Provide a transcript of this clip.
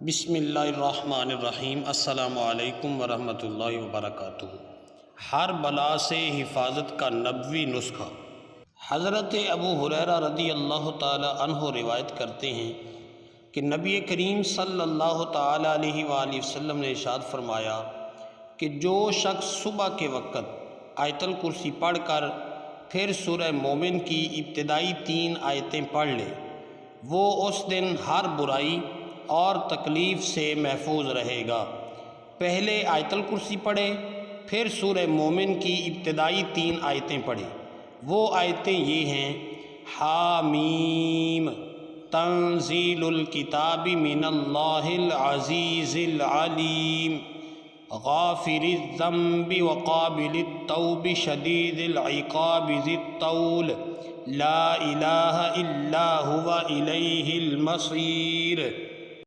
बिस्मिल्लाहिर्रहमानिर्रहीम। अस्सलामु अलैकुम वरहमतुल्लाहि वबरकातुहू। हर बला से हिफाजत का नबवी नुस्खा। हज़रत अबू हुरैरा रदी अल्लाह ताला अन्हो रिवायत करते हैं कि नबी करीम सल्लल्लाहु ताला अलैहि वसल्लम ने इरशाद फरमाया कि जो शख्स सुबह के वक़्त आयतल कुर्सी पढ़कर फिर सूरह मोमिन की इब्तिदाई 3 आयतें पढ़ ले, वो उस दिन हर बुराई और तकलीफ़ से महफूज रहेगा। पहले आयतल कुर्सी पढ़े, फिर सूरह मोमिन की इब्तिदाई 3 आयतें पढ़े। वो आयतें ये हैं: हामीम तंज़ीलुल किताबी मिनल्लाहिल अज़ीज़िल अलीम गाफ़िरिज़ ज़ंबि व क़ाबिलित तौबि शदीदिल इक़ाबि ज़ित तौल ला इलाहा इल्ला हुवा इलैहिल मसीर।